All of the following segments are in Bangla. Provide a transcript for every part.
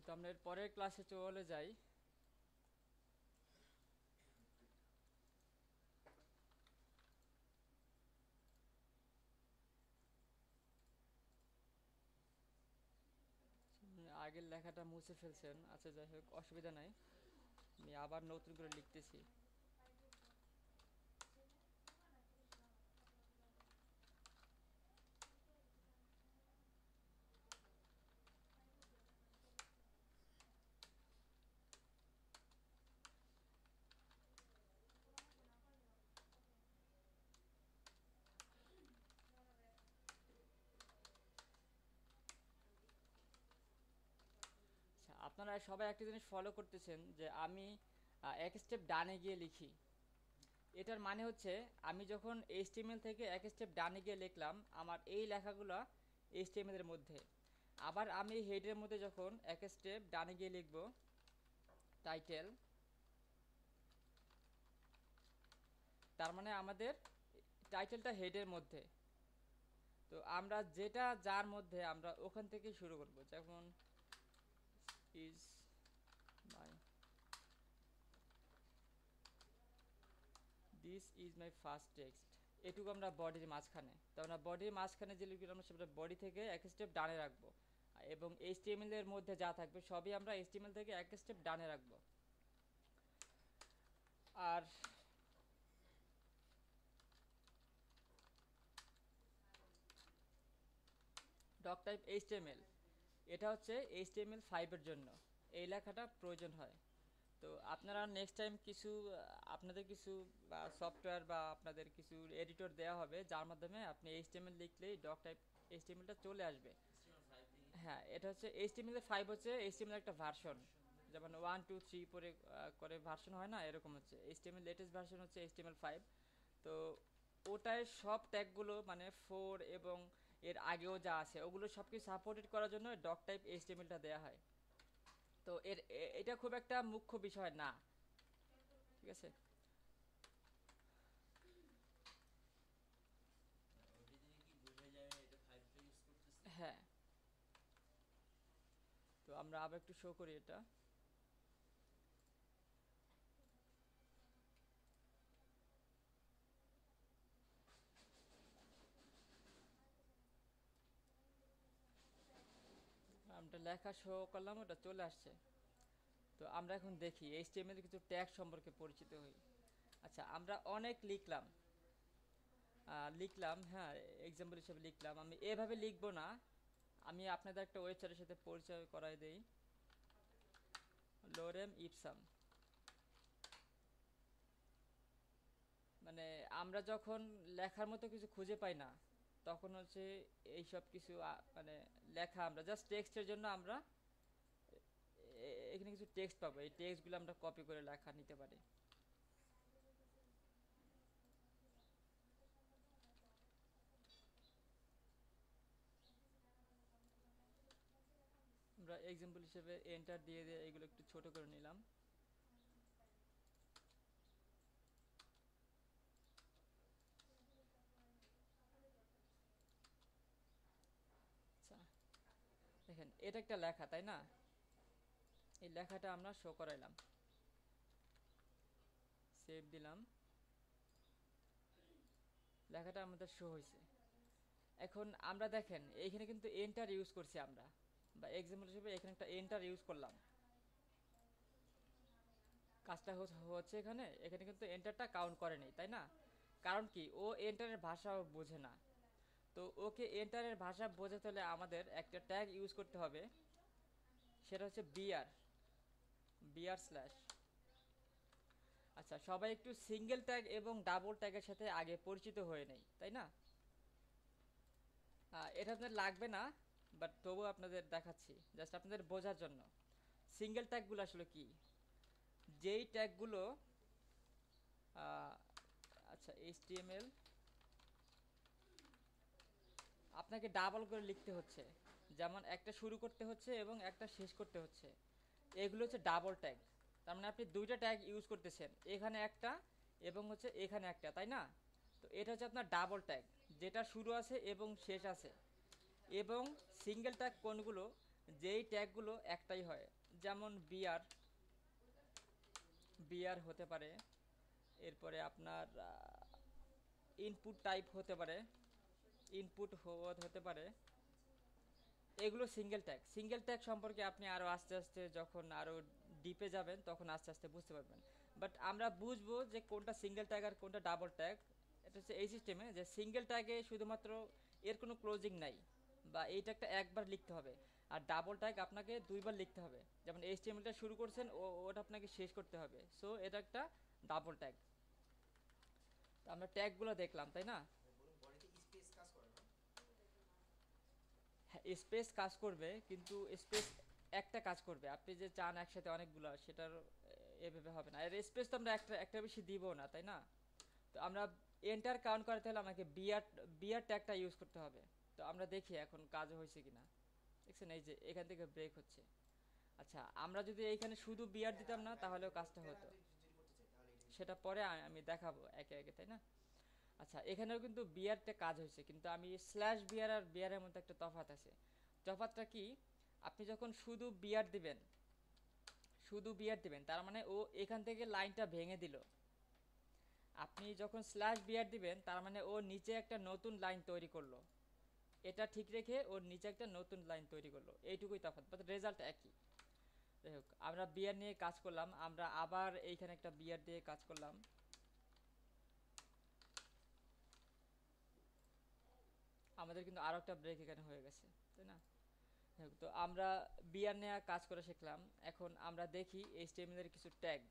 তো আমরা এর পরের ক্লাসে চলে যাই। আগের লেখাটা মুছে ফেলছেন, আচ্ছা যাই হোক, অসুবিধা নাই, আমি আবার নতুন করে লিখতেছি। আচ্ছা, আপনারা সবাই একটা জিনিস ফলো করতেছেন যে আমি এক স্টেপ ডানে গিয়ে লিখি। এটার মানে হচ্ছে আমি যখন এইচটিএমএল থেকে এক স্টেপ ডানে গিয়ে লিখলাম আমার এই লেখাগুলো এইচটিএমএল এর মধ্যে। আবার আমি হেডের মধ্যে যখন এক স্টেপ ডানে গিয়ে লিখব টাইটেল, তার মানে আমাদের টাইটেলটা হেডের মধ্যে। তো আমরা যেটা যার মধ্যে আমরা ওখান থেকে শুরু করব, যেমন is my, this is my first text, এটুকু আমরা বডির মাঝখানে। তো আমরা বডির মাঝখানে যে লিখব আমরা সেটা বডি থেকে এক স্টেপ ডানে রাখবো, এবং এইচটিএমএল এর মধ্যে যা থাকবে সবই আমরা এইচটিএমএল থেকে এক স্টেপ ডানে রাখবো। আর ডক টাইপ এইচটিএমএল, এটা হচ্ছে HTML5 এর জন্য এই লেখাটা প্রয়োজন হয়। তো আপনারা নেক্সট টাইম কিছু আপনাদের কিছু সফটওয়্যার বা আপনাদের কিছু এডিটর দেওয়া হবে যার মাধ্যমে আপনি HTML লিখলেই ডক টাইপ HTMLটা চলে আসবে। হ্যাঁ, এটা হচ্ছে HTML5 হচ্ছে HTML একটা ভার্সন, যেমন 1 2 3 পরে করে ভার্সন হয় না, এরকম হচ্ছে HTML লেটেস্ট ভার্সন হচ্ছে HTML5। তো ওটায় সব ট্যাগগুলো মানে 4 এবং এর আগেও যা আছে ওগুলো সব কিছু সাপোর্টেড করার জন্য ডক টাইপ HTMLটা দেওয়া হয়। তো এটা খুব একটা মুখ্য বিষয় না, ঠিক আছে। হ্যাঁ, তো আমরা আবার একটু শো করি এটা। আমরা লেখা শো করলাম, ওটা চলে আসছে। তো আমরা এখন দেখি HTML কিছু ট্যাগ সম্পর্কে পরিচিত হই। আচ্ছা, আমরা অনেক লিখলাম, হ্যাঁ, এক্সাম্পল হিসেবে লিখলাম। আমি এভাবে লিখবো না, আমি আপনাদের একটা ওয়েবসাইটের সাথে পরিচয় করাই দেই, লোরেম ইপসাম। মানে আমরা যখন লেখার মতো কিছু খুঁজে পাই না, তখন হচ্ছে এইসব কিছু মানে লেখা আমরা জাস্ট টেক্সটের জন্য আমরা এখানে কিছু টেক্সট পাবো, এই টেক্সটগুলো আমরা কপি করে লেখা নিতে পারি। আমরা এক্সাম্পল হিসেবে এন্টার দিয়ে দিয়ে এগুলো একটু ছোট করে নিলাম। আচ্ছা, দেখেন এটা একটা লেখা, তাই না? এই লেখাটা আমরা শো করাইলাম, সেভ দিলাম, লেখাটা আমাদের শো হয়েছে। এখন আমরা দেখেন এইখানে কিন্তু এন্টার ইউজ করছি আমরা, বা এক্সাম্পল হিসেবে এখানে একটা এন্টার ইউজ করলাম। কাজটা হচ্ছে এখানে এখানে কিন্তু এন্টারটা কাউন্ট করে নেই, তাই না? কারণ কি, ও এন্টারের ভাষা বোঝে না। তো ওকে এন্টারের ভাষা বোঝাতে হলে আমাদের একটা ট্যাগ ইউজ করতে হবে, সেটা হচ্ছে বিআর, বিআর স্ল্যাশ। আচ্ছা, সবাই একটু সিঙ্গেল ট্যাগ এবং ডাবল ট্যাগের সাথে আগে পরিচিত হয়ে নেই, তাই না? এটা আপনাদের লাগবে না, বাট তবু আপনাদের দেখাচ্ছি জাস্ট আপনাদের বোঝার জন্য। সিঙ্গেল ট্যাগগুলো আসলে কি, যেই ট্যাগগুলো আচ্ছা, এইচটিএমএল আপনাকে ডাবল করে লিখতে হচ্ছে, যেমন একটা শুরু করতে হচ্ছে এবং একটা শেষ করতে হচ্ছে, এগুলো হচ্ছে ডাবল ট্যাগ। তার মানে আপনি দুইটা ট্যাগ ইউজ করতেছেন, এখানে একটা এবং হচ্ছে এখানে একটা, তাই না? তো এটা হচ্ছে আপনার ডাবল ট্যাগ, যেটা শুরু আছে এবং শেষ আছে। এবং সিঙ্গেল ট্যাগ কোনগুলো, যেই ট্যাগগুলো একটাই হয়, যেমন বিআর, বিআর হতে পারে, এরপরে আপনার ইনপুট টাইপ হতে পারে, ইনপুট হতে পারে, এগুলো সিঙ্গেল ট্যাগ। সিঙ্গেল ট্যাগ সম্পর্কে আপনি আরও আস্তে আস্তে যখন আরও ডিপে যাবেন তখন আস্তে আস্তে বুঝতে পারবেন। বাট আমরা বুঝবো যে কোনটা সিঙ্গেল ট্যাগ আর কোনটা ডাবল ট্যাগ। এটা হচ্ছে এই সিস্টেমে যে সিঙ্গেল ট্যাগে শুধুমাত্র এর কোনো ক্লোজিং নাই, বা এই ট্যাগটা একবার লিখতে হবে। আর ডাবল ট্যাগ আপনাকে দুইবার লিখতে হবে, যেমন এইচটিএমএলটা শুরু করছেন ওটা আপনাকে শেষ করতে হবে। সো এটা একটা ডাবল ট্যাগ। তো আমরা ট্যাগগুলো দেখলাম, তাই না? হ্যাঁ, স্পেস কাজ করবে, কিন্তু স্পেস একটা কাজ করবে। আপনি যে চান একসাথে অনেকগুলো, সেটার এভাবে হবে না। আর স্পেস তো আমরা একটা একটা বেশি দিব না, তাই না? তো আমরা এন্টার কাউন্ট করাতে হলে আমাকে বিআর বিআর ট্যাগটা ইউজ করতে হবে। তো আমরা দেখি এখন কাজ হয়েছে কিনা। দেখছেন এই যে এখান থেকে ব্রেক হচ্ছে। আচ্ছা, আমরা যদি এইখানে শুধু বিআর দিতাম না তাহলেও কাজটা হতো। সেটা পরে আমি দেখাবো একে একে, তাই না? আচ্ছা, এখানেও কিন্তু বিয়ারটা কাজ হয়েছে, কিন্তু আমি স্ল্যাশ বিয়ার আর বিয়ারের মধ্যে একটা তফাৎ আছে। তফাৎটা কি? আপনি যখন শুধু বিয়ার দিবেন, শুধু বিয়ার দিবেন তার মানে ও এখান থেকে লাইনটা ভেঙে দিল। আপনি যখন স্ল্যাশ বিয়ার দিবেন তার মানে ও নিচে একটা নতুন লাইন তৈরি করলো। এটা ঠিক রেখে ওর নিচে একটা নতুন লাইন তৈরি করলো, এইটুকুই তফাৎ, বাট রেজাল্ট একই। যাই হোক, আমরা বিয়ার নিয়ে কাজ করলাম, আমরা আবার এইখানে একটা বিয়ার দিয়ে কাজ করলাম। আমাদের কিন্তু আরো একটা ব্রেক এখানে হয়ে গেছে, তাই না? তো আমরা বিয়ার নেওয়া কাজ করে শিখলাম। এখন আমরা দেখি এইচটিএমএল এর কিছু ট্যাগ,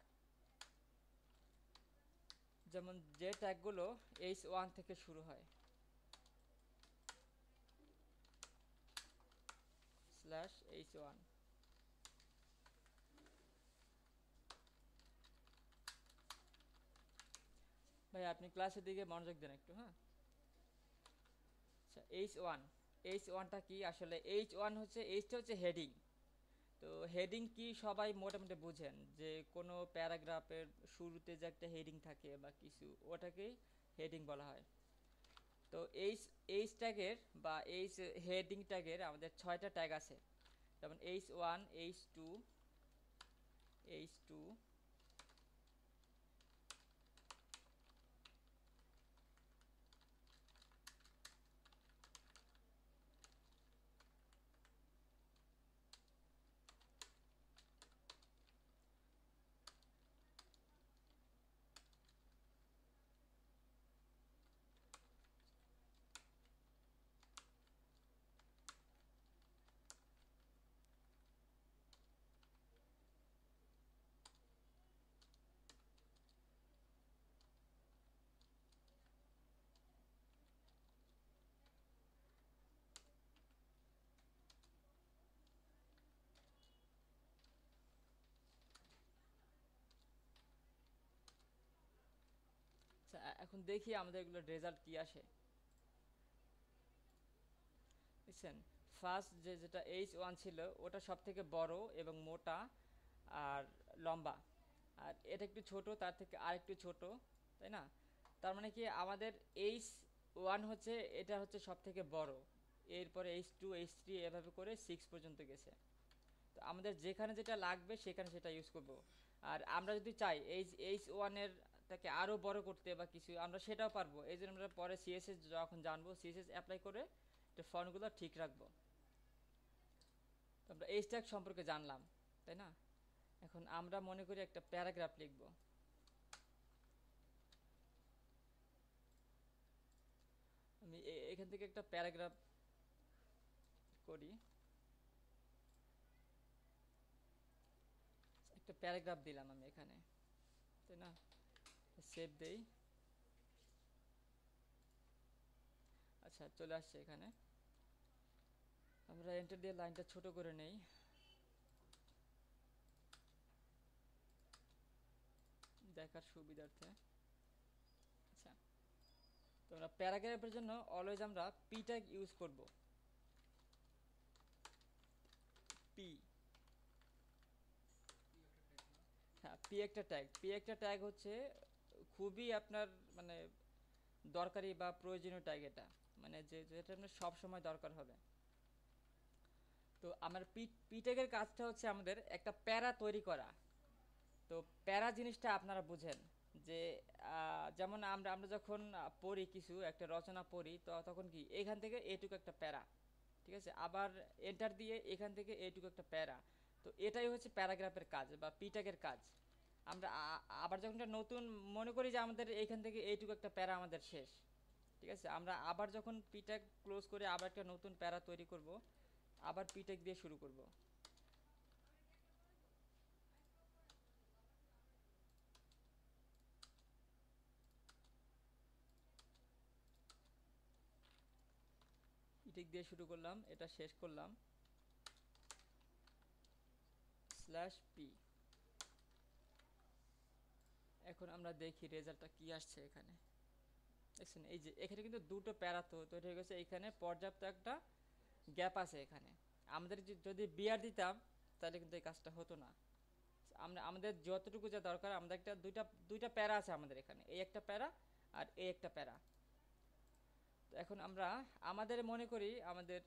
যেমন যে ট্যাগগুলো h1 থেকে শুরু হয়, স্ল্যাশ h1। ভাই আপনি ক্লাসের দিকে মনোযোগ দেন একটু, হ্যাঁ? আচ্ছা, h1, h1টা কি আসলে? h1 হচ্ছে, এইচটা হচ্ছে হেডিং। তো হেডিং কি সবাই মোটামুটি বুঝেন, যে কোনো প্যারাগ্রাফের শুরুতে যে একটা হেডিং থাকে বা কিছু, ওটাকেই হেডিং বলা হয়। তো এইচ এইচ ট্যাগের বা এইচ হেডিং ট্যাগের আমাদের 6টা ট্যাগ আছে, যেমন h1, h2, h2। আচ্ছা, এখন দেখি আমাদের এগুলোর রেজাল্ট কি আসে। বুঝছেন? ফার্স্ট যেটা h1 ছিল ওটা সব থেকে বড় এবং মোটা আর লম্বা, আর এটা একটু ছোট, তার থেকে আর একটু ছোট, তাই না? তার মানে কি আমাদের h1 হচ্ছে, এটা হচ্ছে সব থেকে বড়, এরপরে h2, h3 এভাবে করে 6 পর্যন্ত গেছে। তো আমাদের যেখানে যেটা লাগবে সেখানে সেটা ইউজ করব। আর আমরা যদি চাই h1 এর তাকে আরো বড় করতে বা কিছু, আমরা সেটাও পারবো। এই জন্য আমরা পরে সিএসএস যখন জানবো, সিএসএস অ্যাপ্লাই করে ফন্টগুলো ঠিক রাখবো। তো আমরা এই স্ট্যাক সম্পর্কে জানলাম, তাই না? এখন আমরা মনে করি একটা প্যারাগ্রাফ লিখব। আমি এখান থেকে একটা প্যারাগ্রাফ করি, একটা প্যারাগ্রাফ দিলাম আমি এখানে, তাই না? সেভ দেই। আচ্ছা, চলে আসছে এখানে। আমরা এন্টার দিয়ে লাইনটা ছোট করে নেই, দেখার সুবিধার্থে। আচ্ছা, তো আমরা প্যারাগ্রাফের জন্য অলওয়েজ আমরা পি ট্যাগ ইউজ করব। পি, হ্যাঁ, পি একটা ট্যাগ। পি একটা ট্যাগ হচ্ছে খুবই আপনার মানে দরকারি বা প্রয়োজনীয় ট্যাগ এটা, মানে যেটা আপনার সব সময় দরকার হবে। তো তো আমার পিটেকের কাজটা হচ্ছে আমাদের একটা প্যারা তৈরি করা। তো প্যারা জিনিসটা আপনারা বুঝেন যে যেমন আমরা আমরা যখন পড়ি কিছু একটা রচনা পড়ি তো তখন কি এখান থেকে এইটুকু একটা প্যারা, ঠিক আছে, আবার এন্টার দিয়ে এখান থেকে এইটুকু একটা প্যারা। তো এটাই হচ্ছে প্যারাগ্রাফের কাজ বা পিটাকের কাজ। আমরা আবার যখন একটা নতুন মনে করি যে আমাদের এইখান থেকে এইটুকু একটা প্যারা আমাদের শেষ, ঠিক আছে, আমরা আবার যখন পিটাক ক্লোজ করে আবার একটা নতুন প্যারা তৈরি করব, আবার পিটাক দিয়ে শুরু করব। পিটাক দিয়ে শুরু করলাম, এটা শেষ করলাম, স্ল্যাশ পি। এখন আমরা দেখি রেজাল্টটা কি আসছে এখানে। দেখছেন এই যে এখানে কিন্তু দুটো প্যারা তো তৈরি হয়ে গেছে, এখানে পর্যাপ্ত একটা গ্যাপ আছে এখানে। আমাদের যদি বিয়ার দিতাম তাহলে কিন্তু এই কাজটা হতো না। আমরা আমাদের যতটুকু যা দরকার, আমাদের একটা দুইটা দুইটা প্যারা আছে আমাদের এখানে, এই একটা প্যারা আর এই একটা প্যারা। তো এখন আমরা আমাদের মনে করি আমাদের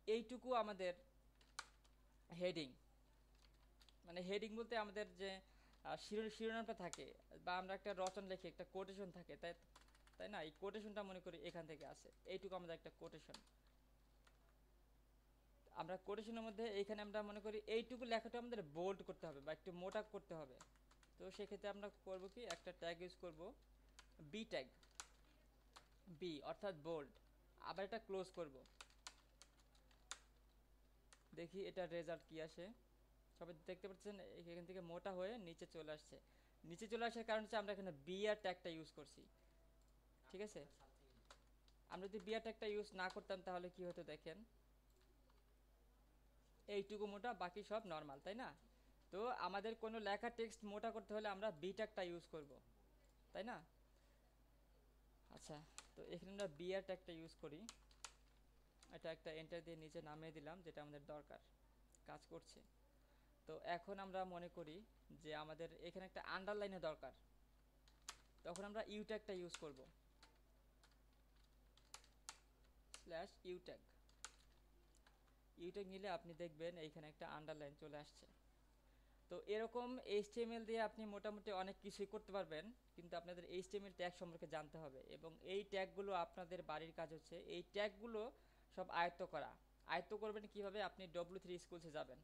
এইটুকু আমাদের হেডিং, মানে হেডিং বলতে আমাদের যে শিরোনামটা থাকে বা আমরা একটা রচনা লিখি একটা কোটেশন থাকে, তাই তাই না, এই কোটেশনটা মনে করি এখান থেকে আসে, এইটুকু আমাদের একটা কোটেশন। আমরা কোটেশনের মধ্যে এইখানে আমরা মনে করি এইটুকু লেখাটা আমাদের বোল্ড করতে হবে বা একটু মোটা করতে হবে। তো সেক্ষেত্রে আমরা করব কি একটা ট্যাগ ইউজ করব, বি ট্যাগ, বি অর্থাৎ বোল্ড। আবার এটা ক্লোজ করব, দেখি এটার রেজাল্ট কি আসে। সবাই দেখতে পাচ্ছেন এখান থেকে মোটা হয়ে নিচে চলে আসছে। নিচে চলে আসার কারণ হচ্ছে আমরা এখানে বি আর ট্যাগটা ইউজ করছি, ঠিক আছে। আমরা যদি বি আর ট্যাগটা ইউজ না করতাম তাহলে কি হতো দেখেন, এইটুকু মোটা বাকি সব নর্মাল, তাই না। তো আমাদের কোনো লেখা টেক্সট মোটা করতে হলে আমরা বি ট্যাগটা ইউজ করব, তাই না। আচ্ছা, তো এখানে আমরা বি আর ট্যাগটা ইউজ করি, এটা একটা এন্টার দিয়ে নিচে নামিয়ে দিলাম, যেটা আমাদের দরকার, কাজ করছে। তো এখন আমরা মনে করি যে আমাদের এখানে একটা আন্ডারলাইনের দরকার, তখন আমরা ইউ ট্যাগটা ইউজ করব, slash U tag. U tag নিলে আপনি দেখবেন এইখানে একটা আন্ডারলাইন চলে আসছে। তো এরকম এইচটিএমএল দিয়ে আপনি মোটামুটি অনেক কিছুই করতে পারবেন, কিন্তু আপনাদের এইচটিএমএল ট্যাগ সম্পর্কে জানতে হবে, এবং এই ট্যাগগুলো আপনাদের বাড়ির কাজ হচ্ছে এই ট্যাগগুলো সব আয়ত্ত করা। আয়ত্ত করবেন কিভাবে, আপনি W3 স্কুলসে যাবেন,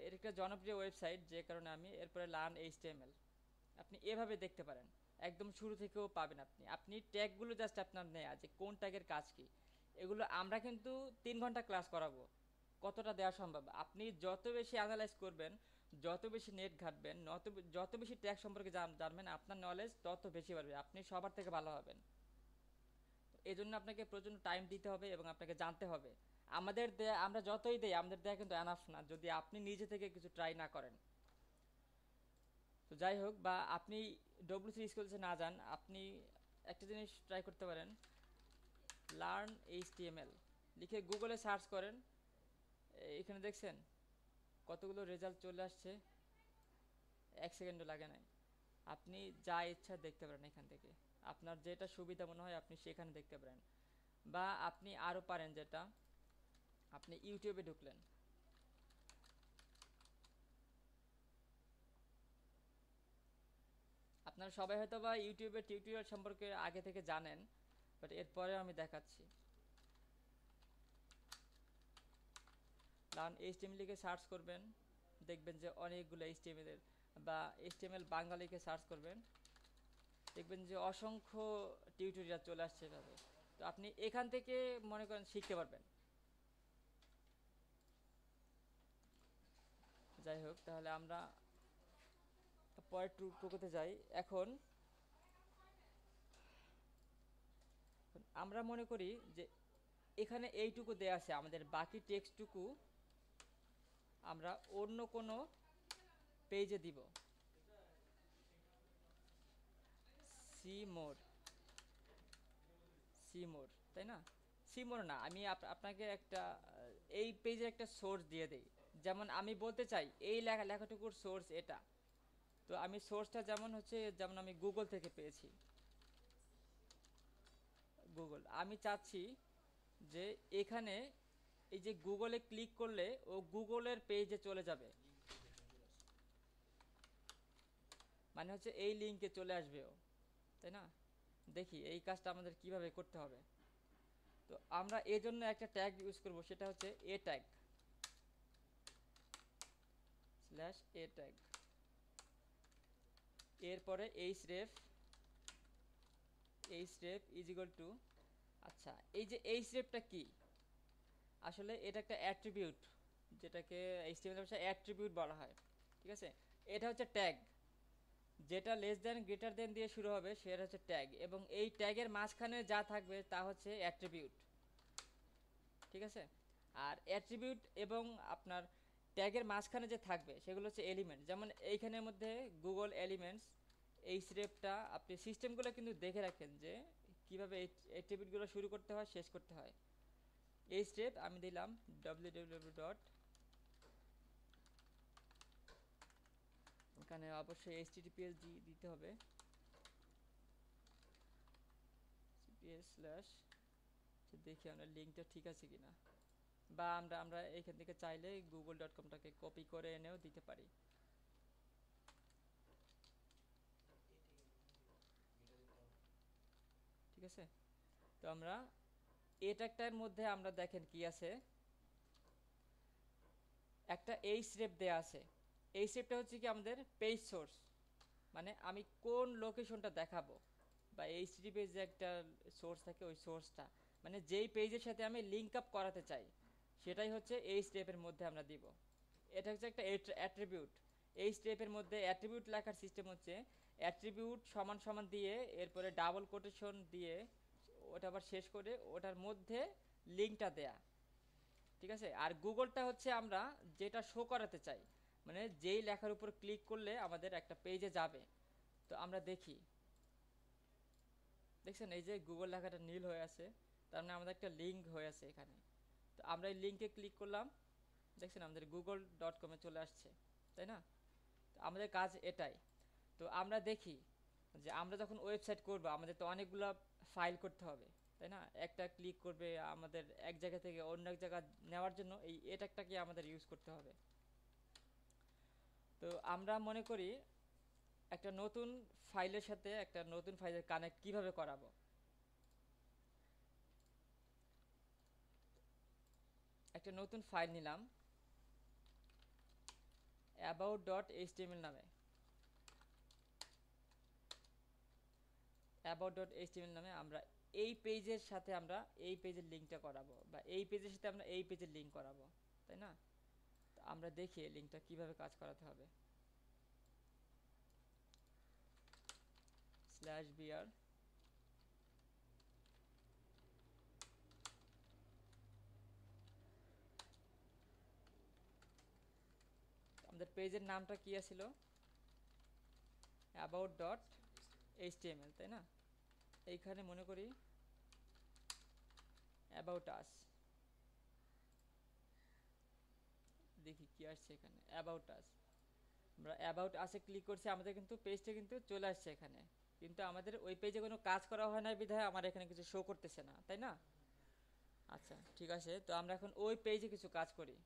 এর একটা জনপ্রিয় ওয়েবসাইট, যে কারণে আমি এরপরে লার্ন এইচটিএমএল আপনি এভাবে দেখতে পারেন, একদম শুরু থেকেও পাবেন। আপনি আপনি ট্যাগগুলো জাস্ট আপনার নেয়া যে কোন ট্যাগের কাজ কি, এগুলো আমরা কিন্তু 3 ঘন্টা ক্লাস করাবো, কতটা দেওয়া সম্ভব। আপনি যত বেশি অ্যানালাইজ করবেন, যত বেশি নেট ঘাটবেন, যত বেশি ট্যাগ সম্পর্কে জানবেন, আপনার নলেজ তত বেশি বাড়বে, আপনি সবার থেকে ভালো হবেন। এই জন্য আপনাকে প্রচণ্ড টাইম দিতে হবে এবং আপনাকে জানতে হবে। আমাদের দেয়া আমরা যতই দেই, আমাদের দেয়া কিন্তু এনাফ না যদি আপনি নিজে থেকে কিছু ট্রাই না করেন। তো যাই হোক, বা আপনি W3 স্কুলসে না যান, আপনি একটা জিনিস ট্রাই করতে পারেন, লার্ন এইচটিএমএল লিখে গুগলে সার্চ করেন। এখানে দেখছেন কতগুলো রেজাল্ট চলে আসছে, 1 সেকেন্ডও লাগে নাই। আপনি যা ইচ্ছা দেখতে পারেন এখান থেকে, আপনার যেটা সুবিধা মনে হয় আপনি সেখানে দেখতে পারেন। বা আপনি আরও পারেন যেটা, আপনি ইউটিউবে ঢুকলেন, আপনারা সবাই হয়তো বা ইউটিউবের টিউটোরিয়াল সম্পর্কে আগে থেকে জানেন, বাট এরপরেও আমি দেখাচ্ছি। লার্ন এইচটিএমএল লিখে সার্চ করবেন, দেখবেন যে অনেকগুলো এইচটিএমএল এর, বা এইচটিএমএল বাংলা লিখে সার্চ করবেন, দেখবেন যে অসংখ্য টিউটোরিয়াল চলে আসছে এভাবে। তো আপনি এখান থেকে মনে করেন শিখতে পারবেন। যাই হোক, তাহলে আমরা পরের টুকুতে যাই। এখন আমরা মনে করি যে এখানে এইটুকু দেয়া আছে, আমাদের বাকি টেক্সটটুকু আমরা অন্য কোনো পেজে দিব। সি মোর, সি মোর, তাই না। সি মোর না, আমি আপনাকে একটা এই পেজের একটা সোর্স দিয়ে দেই। যেমন আমি বলতে চাই এই লেখাটুকুর সোর্স এটা, তো আমি সোর্সটা যেমন হচ্ছে, যেমন আমি গুগল থেকে পেয়েছি, গুগল। আমি চাচ্ছি যে এখানে এই যে গুগলে ক্লিক করলে ও গুগলের পেজে চলে যাবে, মানে হচ্ছে এই লিঙ্কে চলে আসবে ও, তাই না? দেখি এই কাজটা আমাদের কিভাবে করতে হবে। তো আমরা এর জন্য একটা ট্যাগ ইউজ করব, সেটা হচ্ছে এ ট্যাগ স্ল্যাশ এ ট্যাগ, এরপরে H ref is equal to, আচ্ছা এই যে এইচ রেফটা কি, আসলে এটা একটা অ্যাট্রিবিউট, যেটাকে এইচটিএমএল ভাষায় অ্যাট্রিবিউট বলা হয়, ঠিক আছে? এটা হচ্ছে ট্যাগ, যেটা লেস দ্যান গ্রেটার দেন দিয়ে শুরু হবে সেটা হচ্ছে ট্যাগ, এবং এই ট্যাগের মাঝখানে যা থাকবে তা হচ্ছে অ্যাট্রিবিউট, ঠিক আছে? আর অ্যাট্রিবিউট এবং আপনার ট্যাগের মাঝখানে যে থাকবে সেগুলো হচ্ছে এলিমেন্ট, যেমন এইখানের মধ্যে গুগল এলিমেন্টস, এই স্রেপটা আপনি সিস্টেমগুলো কিন্তু দেখে রাখেন যে কীভাবে এই অ্যাট্রিবিউটগুলো শুরু করতে হয় শেষ করতে হয়। এই স্টেপ আমি দিলাম www ডট, এখানে অবশ্যই এইচটিটিপিএস দিতে হবে, সিপিএস স্ল্যাশ, দেখি আমরা লিঙ্কটা ঠিক আছে কিনা, বা আমরা আমরা এইখান থেকে চাইলে google.com-টাকে কপি করে এনেও দিতে পারি, ঠিক আছে? তো আমরা এটার মধ্যে আমরা দেখেন কি আছে, একটা এইচরেফ দেয়া আছে। এইচরেফটা হচ্ছে কি আমাদের পেজ সোর্স, মানে আমি কোন লোকেশনটা দেখাবো, বা এইচটিটিপি যে একটা সোর্স থাকে ওই সোর্সটা, মানে যেই পেজের সাথে আমি লিঙ্ক আপ করাতে চাই সেটাই হচ্ছে এই স্টেপের মধ্যে আমরা দিব। এটা হচ্ছে একটা অ্যাট্রিবিউট। এই স্টেপের মধ্যে অ্যাট্রিবিউট লেখার সিস্টেম হচ্ছে অ্যাট্রিবিউট সমান সমান দিয়ে এরপরে ডাবল কোটেশন দিয়ে ওটা আবার শেষ করে ওটার মধ্যে লিঙ্কটা দেয়া, ঠিক আছে? আর গুগলটা হচ্ছে আমরা যেটা শো করাতে চাই, মানে যেই লেখার উপর ক্লিক করলে আমাদের একটা পেজে যাবে। তো আমরা দেখি, দেখছেন এই যে গুগল লেখাটা নীল হয়ে আছে, তার মানে আমাদের একটা লিঙ্ক হয়ে আছে এখানে। তো আমরা এই লিঙ্কে ক্লিক করলাম, দেখছেন আমাদের google.com-এ চলে আসছে, তাই না? তো আমাদের কাজ এটাই। তো আমরা দেখি যে আমরা যখন ওয়েবসাইট করব আমাদের তো অনেকগুলো ফাইল করতে হবে, তাই না? একটা ক্লিক করবে আমাদের এক জায়গা থেকে অন্য এক জায়গা নেওয়ার জন্য এই এটাকটাকে আমাদের ইউজ করতে হবে। তো আমরা মনে করি একটা নতুন ফাইলের সাথে একটা নতুন ফাইলের কানেক্ট কিভাবে করাবো। একটা নতুন ফাইল নিলাম about.html নামে, about.html নামে আমরা এই পেজের সাথে আমরা এই পেজের লিঙ্কটা করাবো, বা এই পেজের সাথে আমরা এই পেজের লিঙ্ক করাবো, তাই না? তো আমরা দেখি এই লিঙ্কটা কিভাবে কাজ করাতে হবে। /br, আমাদের পেজের নামটা কি ছিল? about.html, তাই না? এইখানে মনে করি about us, দেখি কি আসছে এখানে about us। আমরা অ্যাবাউট আসে ক্লিক করছি, আমাদের কিন্তু পেজটা কিন্তু চলে আসছে এখানে, কিন্তু আমাদের ওই পেজে কোনো কাজ করা হয় না বিধায় আমার এখানে কিছু শো করতেছে না, তাই না? আচ্ছা ঠিক আছে, তো আমরা এখন ওই পেজে কিছু কাজ করি।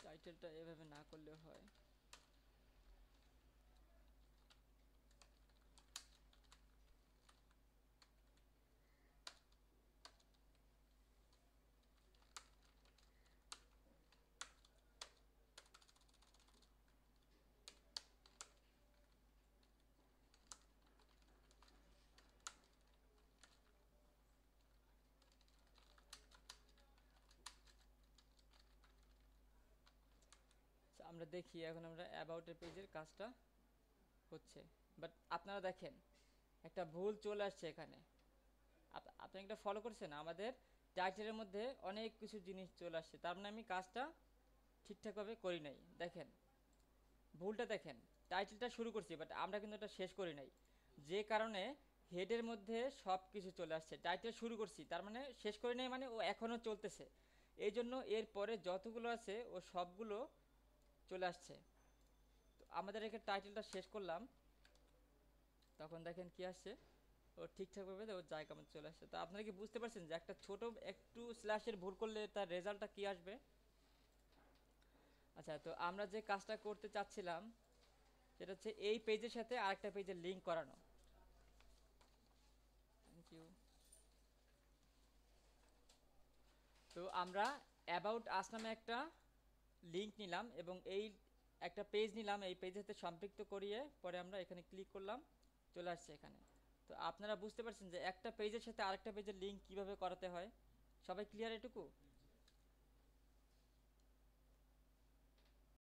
টাইটেলটা এভাবে না করলেও হয়। আচ্ছা, আমরা দেখি এখন আমরা অ্যাবাউটের পেজের কাজটা হচ্ছে, বাট আপনারা দেখেন একটা ভুল চলে আসছে এখানে। আপনি একটা ফলো করছেন, আমাদের টাইটেলের মধ্যে অনেক কিছু জিনিস চলে আসছে, তার মানে আমি কাজটা ঠিকঠাকভাবে করি নাই। দেখেন ভুলটা, দেখেন টাইটেলটা শুরু করছি বাট আমরা কিন্তু এটা শেষ করি নাই, যে কারণে হেডের মধ্যে সব কিছু চলে আসছে। টাইটেল শুরু করছি তার মানে শেষ করি নাই, মানে ও এখনও চলতেছে, এই জন্য এর পরে যতগুলো আছে ও সবগুলো চলে আসছে। তো আমাদের এখানে টাইটেলটা শেষ করলাম, তখন দেখেন কি আসছে, ও ঠিকঠাকভাবে ওর জায়গা মতো চলে আসছে। তো আপনারা কি বুঝতে পারছেন যে একটা ছোট একটু স্ল্যাশের ভুল করলে তার রেজাল্টটা কি আসবে? আচ্ছা, তো আমরা যে কাজটা করতে চাচ্ছিলাম সেটা হচ্ছে এই পেজের সাথে আরেকটা পেজের লিঙ্ক করানো। Thank you. তো আমরা অ্যাবাউট আস নামে একটা লিঙ্ক নিলাম এবং এই একটা পেজ নিলাম, এই পেজের সাথে সম্পৃক্ত করিয়ে পরে আমরা এখানে ক্লিক করলাম, চলে আসছে এখানে। তো আপনারা বুঝতে পারছেন যে একটা পেজের সাথে আরেকটা পেজের লিঙ্ক কিভাবে করাতে হয়? সবাই ক্লিয়ার এটুকু?